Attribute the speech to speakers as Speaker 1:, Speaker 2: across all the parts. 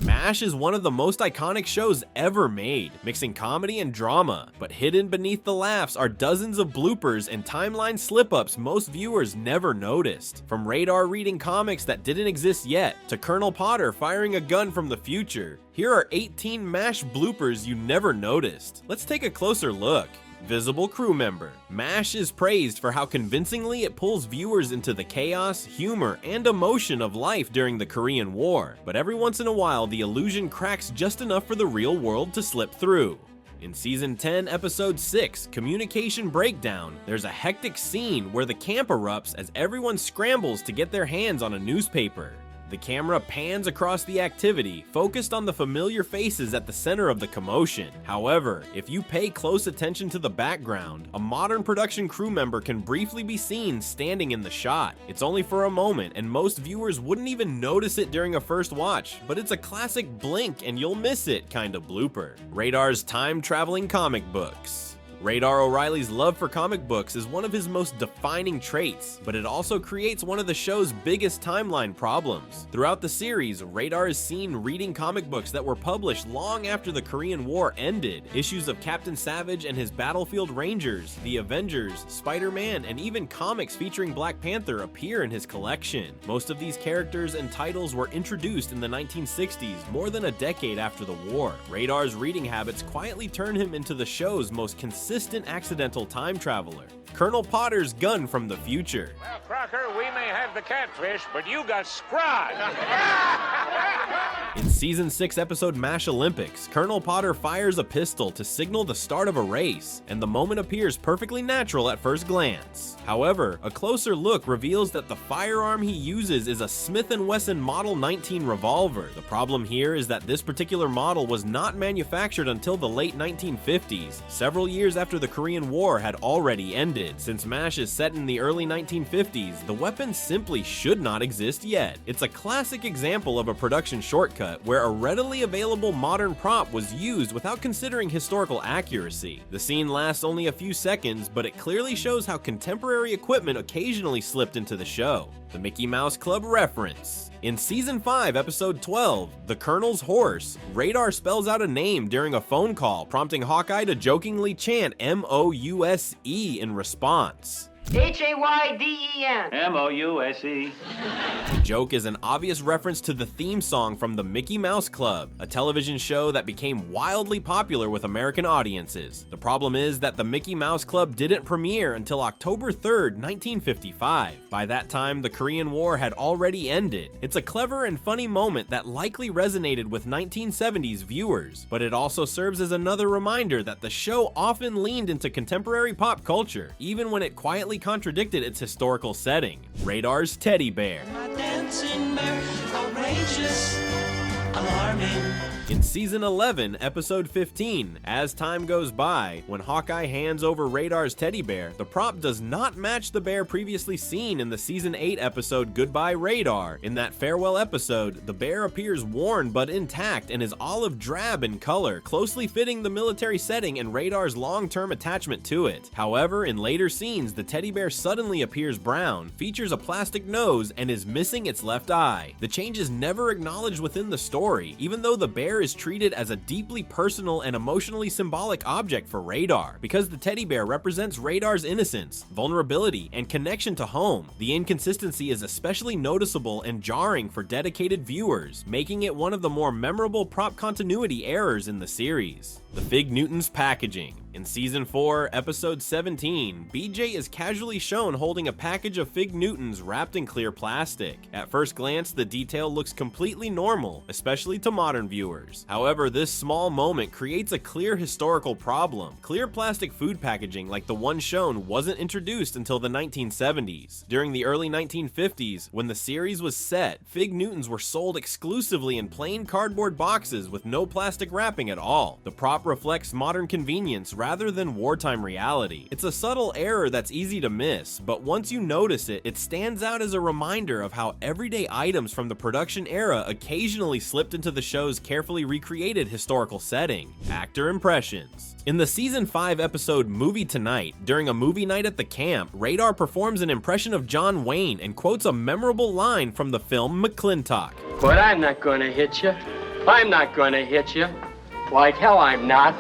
Speaker 1: MASH is one of the most iconic shows ever made, mixing comedy and drama, but hidden beneath the laughs are dozens of bloopers and timeline slip-ups most viewers never noticed. From Radar reading comics that didn't exist yet, to Colonel Potter firing a gun from the future, here are 18 MASH bloopers you never noticed. Let's take a closer look. Visible crew member. MASH is praised for how convincingly it pulls viewers into the chaos, humor, and emotion of life during the Korean War, but every once in a while the illusion cracks just enough for the real world to slip through. In Season 10, Episode 6, Communication Breakdown, there's a hectic scene where the camp erupts as everyone scrambles to get their hands on a newspaper. The camera pans across the activity, focused on the familiar faces at the center of the commotion. However, if you pay close attention to the background, a modern production crew member can briefly be seen standing in the shot. It's only for a moment, and most viewers wouldn't even notice it during a first watch, but it's a classic blink and you'll miss it kind of blooper. Radar's time-traveling comic books. Radar O'Reilly's love for comic books is one of his most defining traits, but it also creates one of the show's biggest timeline problems. Throughout the series, Radar is seen reading comic books that were published long after the Korean War ended. Issues of Captain Savage and his Battlefield Rangers, the Avengers, Spider-Man, and even comics featuring Black Panther appear in his collection. Most of these characters and titles were introduced in the 1960s, more than a decade after the war. Radar's reading habits quietly turn him into the show's most consistent accidental time traveler. Colonel Potter's gun from the future.
Speaker 2: Well, Crocker, we may have the catfish, but you got scrod.
Speaker 1: In Season 6 episode MASH Olympics, Colonel Potter fires a pistol to signal the start of a race, and the moment appears perfectly natural at first glance. However, a closer look reveals that the firearm he uses is a Smith & Wesson Model 19 revolver. The problem here is that this particular model was not manufactured until the late 1950s, several years after the Korean War had already ended. Since MASH is set in the early 1950s, the weapon simply should not exist yet. It's a classic example of a production shortcut where a readily available modern prop was used without considering historical accuracy. The scene lasts only a few seconds, but it clearly shows how contemporary equipment occasionally slipped into the show. The Mickey Mouse Club reference. In Season 5, Episode 12, The Colonel's Horse, Radar spells out a name during a phone call, prompting Hawkeye to jokingly chant M-O-U-S-E in response.
Speaker 3: Hayden.
Speaker 4: M-O-U-S-E.
Speaker 1: The joke is an obvious reference to the theme song from the Mickey Mouse Club, a television show that became wildly popular with American audiences. The problem is that the Mickey Mouse Club didn't premiere until October 3rd, 1955. By that time, the Korean War had already ended. It's a clever and funny moment that likely resonated with 1970s viewers, but it also serves as another reminder that the show often leaned into contemporary pop culture, even when it quietly contradicted its historical setting. Radar's teddy bear. In Season 11, Episode 15, As Time Goes By, when Hawkeye hands over Radar's teddy bear, the prop does not match the bear previously seen in the Season 8 episode Goodbye Radar. In that farewell episode, the bear appears worn but intact and is olive drab in color, closely fitting the military setting and Radar's long-term attachment to it. However, in later scenes, the teddy bear suddenly appears brown, features a plastic nose, and is missing its left eye. The change is never acknowledged within the story, even though the bear is treated as a deeply personal and emotionally symbolic object for Radar. Because the teddy bear represents Radar's innocence, vulnerability, and connection to home, the inconsistency is especially noticeable and jarring for dedicated viewers, making it one of the more memorable prop continuity errors in the series. The Fig Newton's packaging. In Season 4, Episode 17, BJ is casually shown holding a package of Fig Newtons wrapped in clear plastic. At first glance, the detail looks completely normal, especially to modern viewers. However, this small moment creates a clear historical problem. Clear plastic food packaging like the one shown wasn't introduced until the 1970s. During the early 1950s, when the series was set, Fig Newtons were sold exclusively in plain cardboard boxes with no plastic wrapping at all. The prop reflects modern convenience rather than wartime reality. It's a subtle error that's easy to miss, but once you notice it, it stands out as a reminder of how everyday items from the production era occasionally slipped into the show's carefully recreated historical setting. Actor impressions. In the Season 5 episode Movie Tonight, during a movie night at the camp, Radar performs an impression of John Wayne and quotes a memorable line from the film McClintock.
Speaker 3: But I'm not gonna hit you.
Speaker 4: I'm not gonna hit you. Like hell I'm not.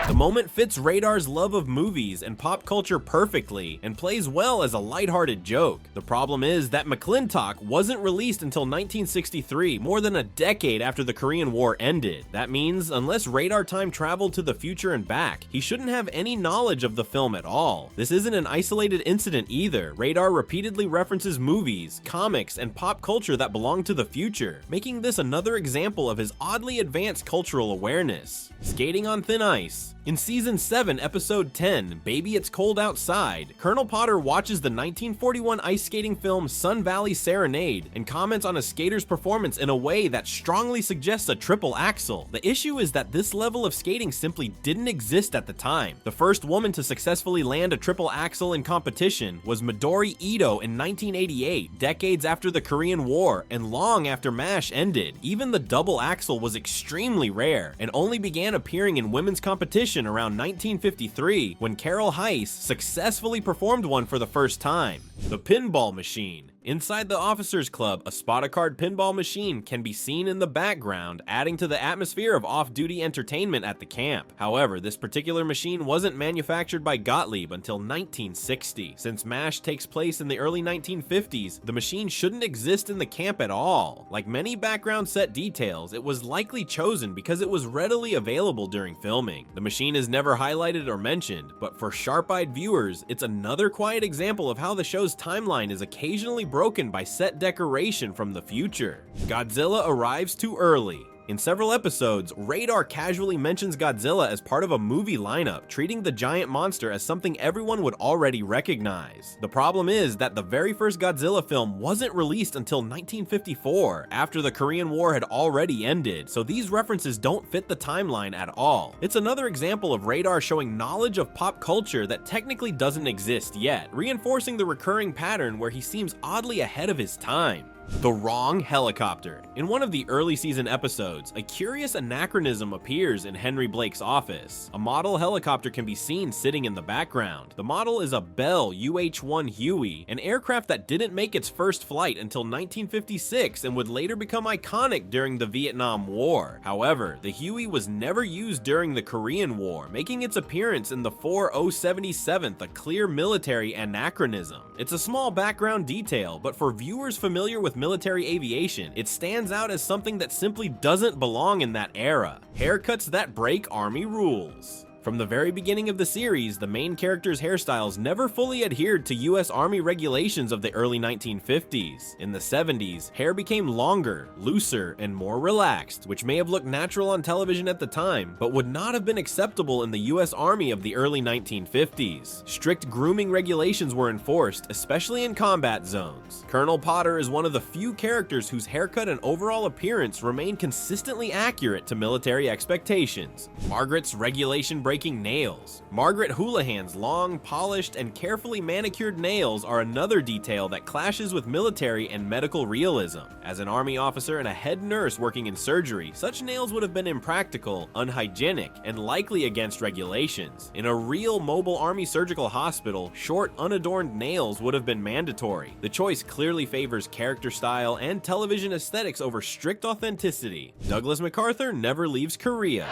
Speaker 1: The moment fits Radar's love of movies and pop culture perfectly and plays well as a lighthearted joke. The problem is that McClintock wasn't released until 1963, more than a decade after the Korean War ended. That means, unless Radar time traveled to the future and back, he shouldn't have any knowledge of the film at all. This isn't an isolated incident either. Radar repeatedly references movies, comics, and pop culture that belong to the future, making this another example of his oddly advanced cultural awareness. Skating on thin ice. In Season 7, Episode 10, Baby It's Cold Outside, Colonel Potter watches the 1941 ice skating film Sun Valley Serenade and comments on a skater's performance in a way that strongly suggests a triple axel. The issue is that this level of skating simply didn't exist at the time. The first woman to successfully land a triple axel in competition was Midori Ito in 1988, decades after the Korean War and long after MASH ended. Even the double axel was extremely rare and only began appearing in women's competition around 1953 when Carol Heiss successfully performed one for the first time. The Pinball Machine. Inside the Officers Club, a spot-a-card pinball machine can be seen in the background, adding to the atmosphere of off-duty entertainment at the camp. However, this particular machine wasn't manufactured by Gottlieb until 1960. Since MASH takes place in the early 1950s, the machine shouldn't exist in the camp at all. Like many background set details, it was likely chosen because it was readily available during filming. The machine is never highlighted or mentioned, but for sharp-eyed viewers, it's another quiet example of how the show's timeline is occasionally broken by set decoration from the future. Godzilla arrives too early. In several episodes, Radar casually mentions Godzilla as part of a movie lineup, treating the giant monster as something everyone would already recognize. The problem is that the very first Godzilla film wasn't released until 1954, after the Korean War had already ended, so these references don't fit the timeline at all. It's another example of Radar showing knowledge of pop culture that technically doesn't exist yet, reinforcing the recurring pattern where he seems oddly ahead of his time. The wrong helicopter. In one of the early season episodes, a curious anachronism appears in Henry Blake's office. A model helicopter can be seen sitting in the background. The model is a Bell UH-1 Huey, an aircraft that didn't make its first flight until 1956 and would later become iconic during the Vietnam War. However, the Huey was never used during the Korean War, making its appearance in the 4077th a clear military anachronism. It's a small background detail, but for viewers familiar with military aviation, it stands out as something that simply doesn't belong in that era. Haircuts that break Army rules. From the very beginning of the series, the main character's hairstyles never fully adhered to US Army regulations of the early 1950s. In the 70s, hair became longer, looser, and more relaxed, which may have looked natural on television at the time, but would not have been acceptable in the US Army of the early 1950s. Strict grooming regulations were enforced, especially in combat zones. Colonel Potter is one of the few characters whose haircut and overall appearance remain consistently accurate to military expectations. Margaret's regulation-breaking nails. Margaret Houlihan's long, polished, and carefully manicured nails are another detail that clashes with military and medical realism. As an Army officer and a head nurse working in surgery, such nails would have been impractical, unhygienic, and likely against regulations. In a real mobile Army surgical hospital, short, unadorned nails would have been mandatory. The choice clearly favors character style and television aesthetics over strict authenticity. Douglas MacArthur never leaves Korea.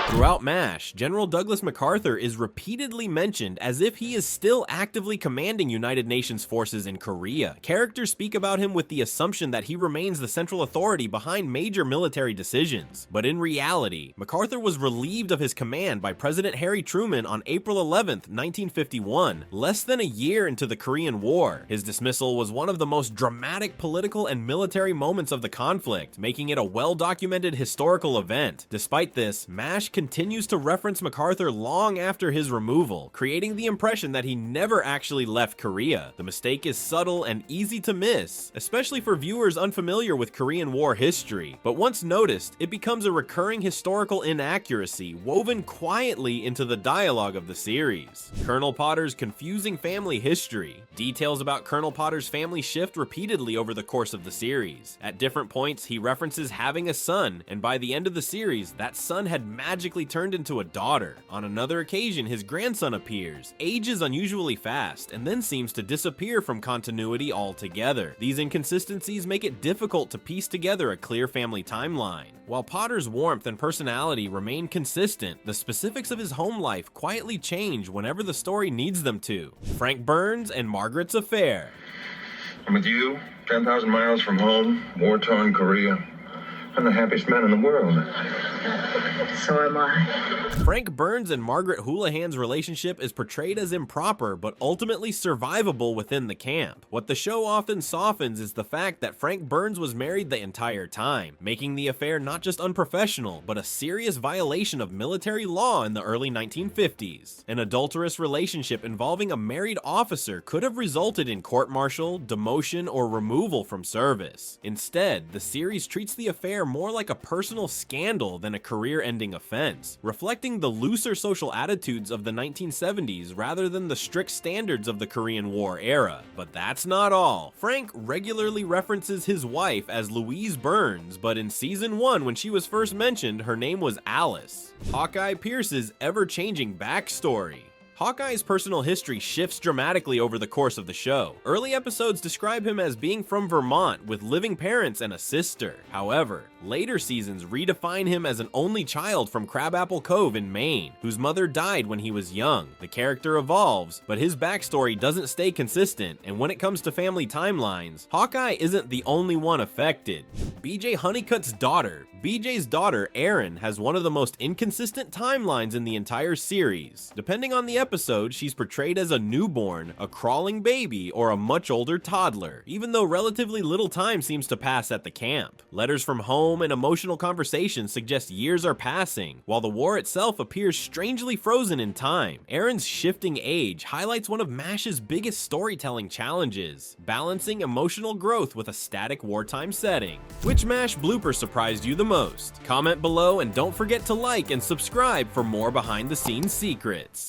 Speaker 1: Throughout MASH, General Douglas MacArthur is repeatedly mentioned as if he is still actively commanding United Nations forces in Korea. Characters speak about him with the assumption that he remains the central authority behind major military decisions. But in reality, MacArthur was relieved of his command by President Harry Truman on April 11, 1951, less than a year into the Korean War. His dismissal was one of the most dramatic political and military moments of the conflict, making it a well-documented historical event. Despite this, MASH continues to reference MacArthur long after his removal, creating the impression that he never actually left Korea. The mistake is subtle and easy to miss, especially for viewers unfamiliar with Korean War history, but once noticed, it becomes a recurring historical inaccuracy woven quietly into the dialogue of the series. Colonel Potter's confusing family history. Details about Colonel Potter's family shift repeatedly over the course of the series. At different points, he references having a son, and by the end of the series, that son had magically quickly turned into a daughter. On another occasion, his grandson appears, ages unusually fast, and then seems to disappear from continuity altogether. These inconsistencies make it difficult to piece together a clear family timeline. While Potter's warmth and personality remain consistent, the specifics of his home life quietly change whenever the story needs them to. Frank Burns and Margaret's affair.
Speaker 5: I'm with you, 10,000 miles from home, war-torn Korea. I'm the happiest man in the world.
Speaker 3: So am I.
Speaker 1: Frank Burns and Margaret Houlihan's relationship is portrayed as improper, but ultimately survivable within the camp. What the show often softens is the fact that Frank Burns was married the entire time, making the affair not just unprofessional, but a serious violation of military law in the early 1950s. An adulterous relationship involving a married officer could have resulted in court-martial, demotion, or removal from service. Instead, the series treats the affair more like a personal scandal than a career-ending offense, reflecting the looser social attitudes of the 1970s rather than the strict standards of the Korean War era. But that's not all. Frank regularly references his wife as Louise Burns, but in season 1, when she was first mentioned, her name was Alice. Hawkeye Pierce's ever-changing backstory. Hawkeye's personal history shifts dramatically over the course of the show. Early episodes describe him as being from Vermont with living parents and a sister. However, later seasons redefine him as an only child from Crabapple Cove in Maine, whose mother died when he was young. The character evolves, but his backstory doesn't stay consistent, and when it comes to family timelines, Hawkeye isn't the only one affected. BJ Honeycutt's daughter, BJ's daughter, Erin, has one of the most inconsistent timelines in the entire series. Depending on the episode, she's portrayed as a newborn, a crawling baby, or a much older toddler, even though relatively little time seems to pass at the camp. Letters from home and emotional conversations suggest years are passing, while the war itself appears strangely frozen in time. Erin's shifting age highlights one of MASH's biggest storytelling challenges, balancing emotional growth with a static wartime setting. Which MASH blooper surprised you the most? Comment below and don't forget to like and subscribe for more behind the scenes secrets.